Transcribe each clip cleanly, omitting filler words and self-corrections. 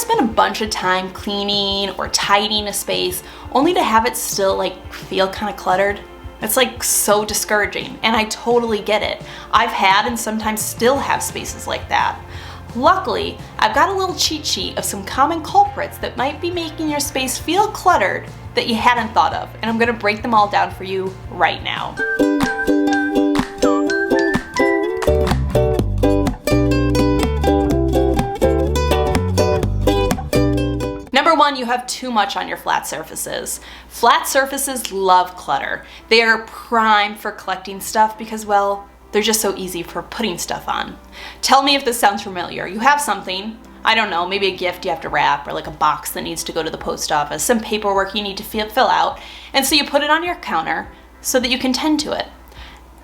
spent a bunch of time cleaning or tidying a space only to have it still like feel kind of cluttered? It's like so discouraging, and I totally get it. I've had and sometimes still have spaces like that. Luckily, I've got a little cheat sheet of some common culprits that might be making your space feel cluttered that you hadn't thought of, and I'm gonna break them all down for you right now. Number one, you have too much on your flat surfaces. Flat surfaces love clutter. They are prime for collecting stuff because, well, they're just so easy for putting stuff on. Tell me if this sounds familiar. You have something, I don't know, maybe a gift you have to wrap, or like a box that needs to go to the post office, some paperwork you need to fill out, and so you put it on your counter so that you can tend to it.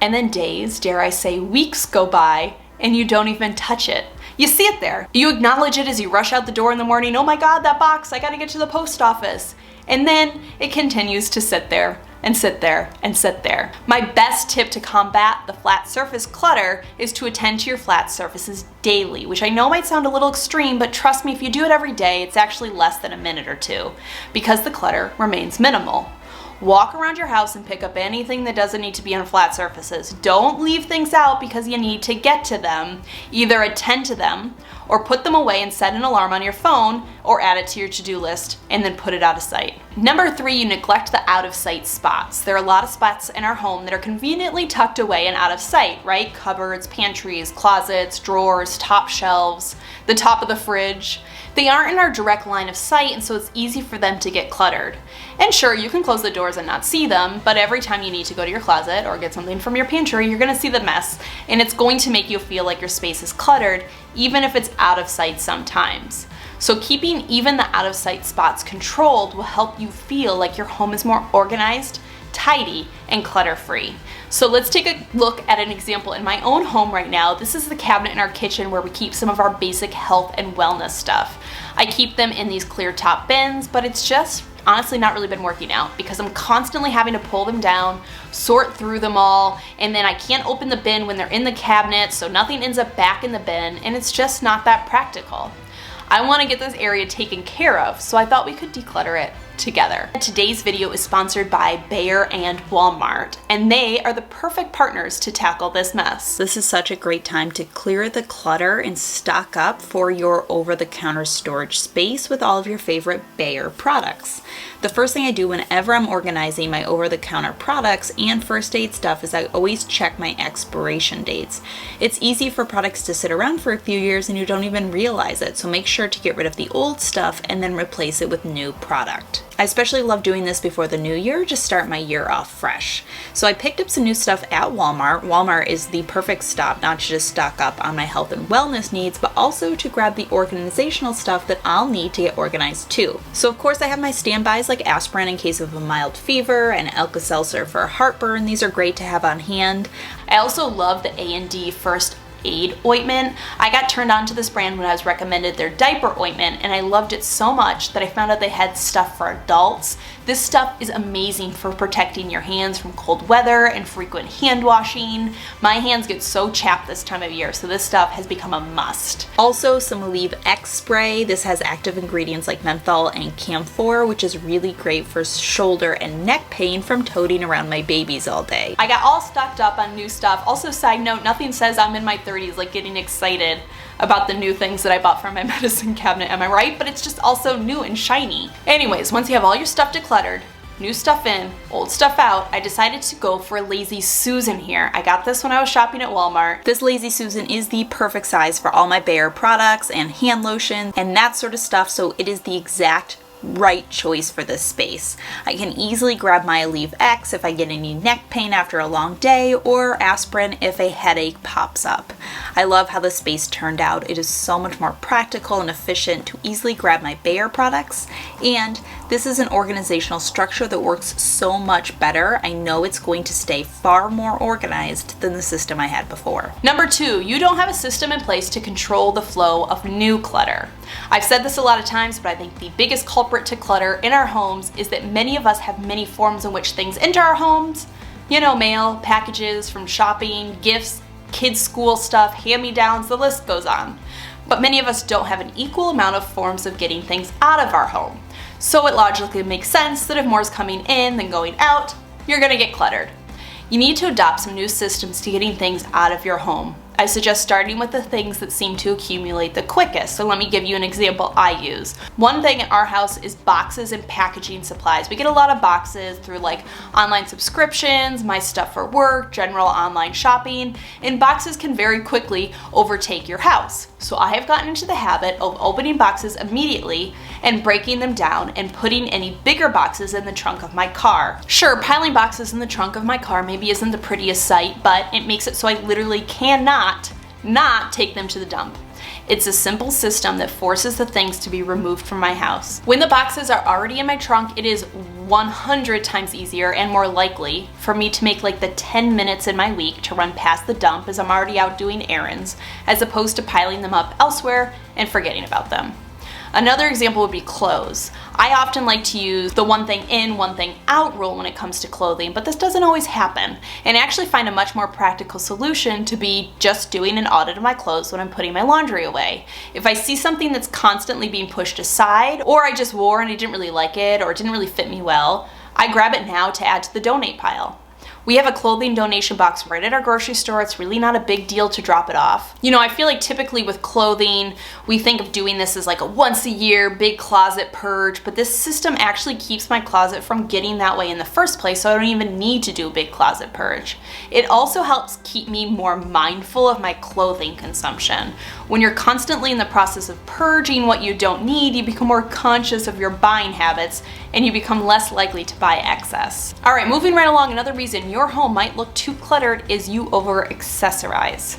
And then days, dare I say weeks, go by and you don't even touch it. You see it there. You acknowledge it as you rush out the door in the morning. Oh my God, that box, I gotta get to the post office. And then it continues to sit there and sit there and sit there. My best tip to combat the flat surface clutter is to attend to your flat surfaces daily, which I know might sound a little extreme, but trust me, if you do it every day, it's actually less than a minute or two because the clutter remains minimal. Walk around your house and pick up anything that doesn't need to be on flat surfaces. Don't leave things out because you need to get to them. Either attend to them or put them away and set an alarm on your phone or add it to your to-do list and then put it out of sight. Number three, you neglect the out of sight spots. There are a lot of spots in our home that are conveniently tucked away and out of sight, right? Cupboards, pantries, closets, drawers, top shelves, the top of the fridge. They aren't in our direct line of sight, and so it's easy for them to get cluttered. And sure, you can close the doors and not see them, but every time you need to go to your closet or get something from your pantry, you're gonna see the mess, and it's going to make you feel like your space is cluttered, even if it's out of sight sometimes. So keeping even the out of sight spots controlled will help you feel like your home is more organized, tidy, and clutter-free. So let's take a look at an example in my own home right now. This is the cabinet in our kitchen where we keep some of our basic health and wellness stuff. I keep them in these clear top bins, but it's just honestly not really been working out because I'm constantly having to pull them down, sort through them all, and then I can't open the bin when they're in the cabinet, so nothing ends up back in the bin, and it's just not that practical. I want to get this area taken care of, so I thought we could declutter it together. Today's video is sponsored by Behr and Walmart, and they are the perfect partners to tackle this mess. This is such a great time to clear the clutter and stock up for your over-the-counter storage space with all of your favorite Behr products. The first thing I do whenever I'm organizing my over-the-counter products and first aid stuff is I always check my expiration dates. It's easy for products to sit around for a few years and you don't even realize it, so make sure to get rid of the old stuff and then replace it with new product. I especially love doing this before the new year to start my year off fresh. So I picked up some new stuff at Walmart. Walmart is the perfect stop, not to just stock up on my health and wellness needs, but also to grab the organizational stuff that I'll need to get organized too. So of course I have my standbys like aspirin in case of a mild fever and Alka-Seltzer for heartburn. These are great to have on hand. I also love the A&D First Aid ointment. I got turned on to this brand when I was recommended their diaper ointment, and I loved it so much that I found out they had stuff for adults. This stuff is amazing for protecting your hands from cold weather and frequent hand washing. My hands get so chapped this time of year, so this stuff has become a must. Also, some Aleve X spray. This has active ingredients like menthol and camphor, which is really great for shoulder and neck pain from toting around my babies all day. I got all stocked up on new stuff. Also, side note, nothing says I'm in my 30s like getting excited about the new things that I bought from my medicine cabinet, am I right? But it's just also new and shiny. Anyways, once you have all your stuff decluttered, new stuff in, old stuff out, I decided to go for a Lazy Susan here. I got this when I was shopping at Walmart. This Lazy Susan is the perfect size for all my Behr products and hand lotion and that sort of stuff, so it is the exact right choice for this space. I can easily grab my Aleve X if I get any neck pain after a long day, or aspirin if a headache pops up. I love how the space turned out. It is so much more practical and efficient to easily grab my Behr products, and this is an organizational structure that works so much better. I know it's going to stay far more organized than the system I had before. Number two, you don't have a system in place to control the flow of new clutter. I've said this a lot of times, but I think the biggest culprit to clutter in our homes is that many of us have many forms in which things enter our homes. You know, mail, packages from shopping, gifts, kids' school stuff, hand-me-downs, the list goes on. But many of us don't have an equal amount of forms of getting things out of our home. So it logically makes sense that if more is coming in than going out, you're gonna get cluttered. You need to adopt some new systems to getting things out of your home. I suggest starting with the things that seem to accumulate the quickest. So let me give you an example I use. One thing in our house is boxes and packaging supplies. We get a lot of boxes through like online subscriptions, my stuff for work, general online shopping, and boxes can very quickly overtake your house. So I have gotten into the habit of opening boxes immediately and breaking them down and putting any bigger boxes in the trunk of my car. Sure, piling boxes in the trunk of my car maybe isn't the prettiest sight, but it makes it so I literally cannot not take them to the dump. It's a simple system that forces the things to be removed from my house. When the boxes are already in my trunk, it is 100 times easier and more likely for me to make like the 10 minutes in my week to run past the dump as I'm already out doing errands, as opposed to piling them up elsewhere and forgetting about them. Another example would be clothes. I often like to use the one thing in, one thing out rule when it comes to clothing, but this doesn't always happen. And I actually find a much more practical solution to be just doing an audit of my clothes when I'm putting my laundry away. If I see something that's constantly being pushed aside, or I just wore and I didn't really like it, or it didn't really fit me well, I grab it now to add to the donate pile. We have a clothing donation box right at our grocery store. It's really not a big deal to drop it off. You know, I feel like typically with clothing, we think of doing this as like a once a year big closet purge, but this system actually keeps my closet from getting that way in the first place, so I don't even need to do a big closet purge. It also helps keep me more mindful of my clothing consumption. When you're constantly in the process of purging what you don't need, you become more conscious of your buying habits and you become less likely to buy excess. All right, moving right along, another reason your home might look too cluttered is you over-accessorize.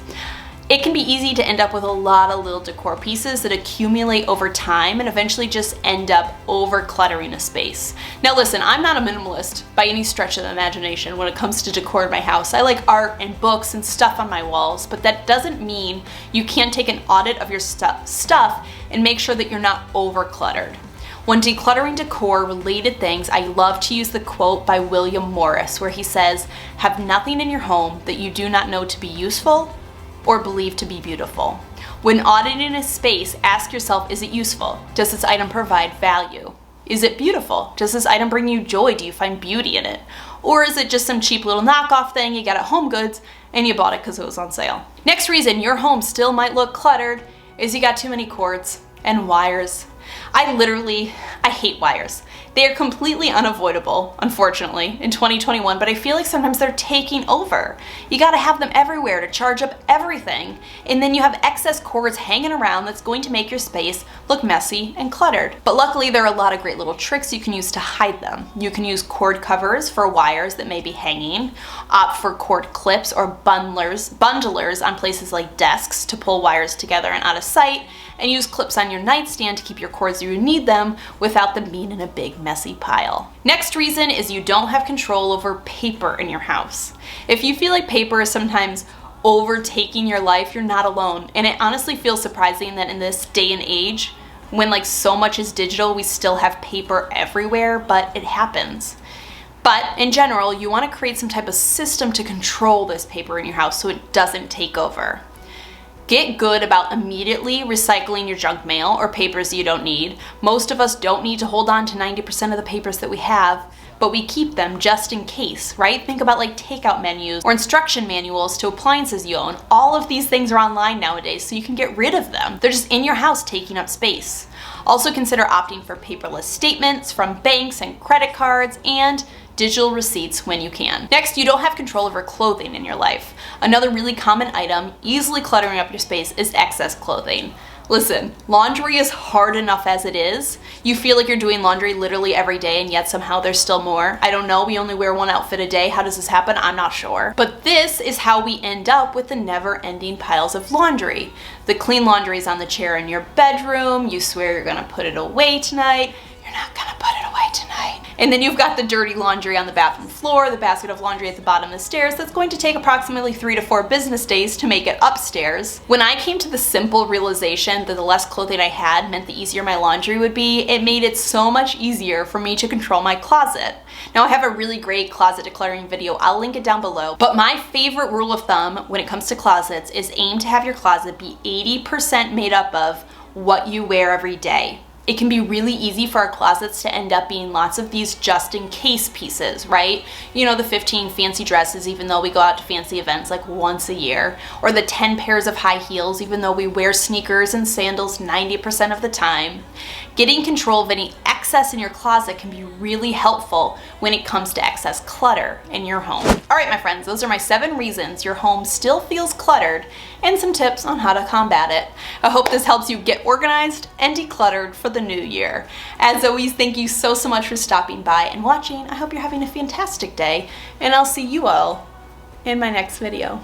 It can be easy to end up with a lot of little decor pieces that accumulate over time and eventually just end up over-cluttering a space. Now listen, I'm not a minimalist by any stretch of the imagination when it comes to decor in my house. I like art and books and stuff on my walls, but that doesn't mean you can't take an audit of your stuff and make sure that you're not over-cluttered. When decluttering decor related things, I love to use the quote by William Morris where he says, "Have nothing in your home that you do not know to be useful or believe to be beautiful." When auditing a space, ask yourself, is it useful? Does this item provide value? Is it beautiful? Does this item bring you joy? Do you find beauty in it? Or is it just some cheap little knockoff thing you got at Home Goods and you bought it because it was on sale? Next reason your home still might look cluttered is you got too many cords and wires. I hate wires. They are completely unavoidable, unfortunately, in 2021, but I feel like sometimes they're taking over. You gotta have them everywhere to charge up everything, and then you have excess cords hanging around that's going to make your space look messy and cluttered. But luckily, there are a lot of great little tricks you can use to hide them. You can use cord covers for wires that may be hanging, opt for cord clips or bundlers on places like desks to pull wires together and out of sight, and use clips on your nightstand to keep your cords where you need them without them being in a big messy pile. Next reason is you don't have control over paper in your house. If you feel like paper is sometimes overtaking your life, you're not alone. And it honestly feels surprising that in this day and age, when like so much is digital, we still have paper everywhere, but it happens. But in general, you want to create some type of system to control this paper in your house so it doesn't take over. Get good about immediately recycling your junk mail or papers you don't need. Most of us don't need to hold on to 90% of the papers that we have, but we keep them just in case, right? Think about like takeout menus or instruction manuals to appliances you own. All of these things are online nowadays, so you can get rid of them. They're just in your house taking up space. Also consider opting for paperless statements from banks and credit cards and digital receipts when you can. Next, you don't have control over clothing in your life. Another really common item easily cluttering up your space is excess clothing. Listen, laundry is hard enough as it is. You feel like you're doing laundry literally every day and yet somehow there's still more. I don't know, we only wear one outfit a day. How does this happen? I'm not sure. But this is how we end up with the never-ending piles of laundry. The clean laundry is on the chair in your bedroom. You swear you're gonna put it away tonight. You're not gonna put it away tonight. And then you've got the dirty laundry on the bathroom floor, the basket of laundry at the bottom of the stairs that's going to take approximately 3 to 4 business days to make it upstairs. When I came to the simple realization that the less clothing I had meant the easier my laundry would be, it made it so much easier for me to control my closet. Now, I have a really great closet decluttering video, I'll link it down below, but my favorite rule of thumb when it comes to closets is aim to have your closet be 80% made up of what you wear every day. It can be really easy for our closets to end up being lots of these just in case pieces, right? You know, the 15 fancy dresses even though we go out to fancy events like once a year, or the 10 pairs of high heels even though we wear sneakers and sandals 90% of the time. Getting control of any excess in your closet can be really helpful when it comes to excess clutter in your home. All right, my friends, those are my 7 reasons your home still feels cluttered and some tips on how to combat it. I hope this helps you get organized and decluttered for the new year. As always, thank you so much for stopping by and watching. I hope you're having a fantastic day, and I'll see you all in my next video.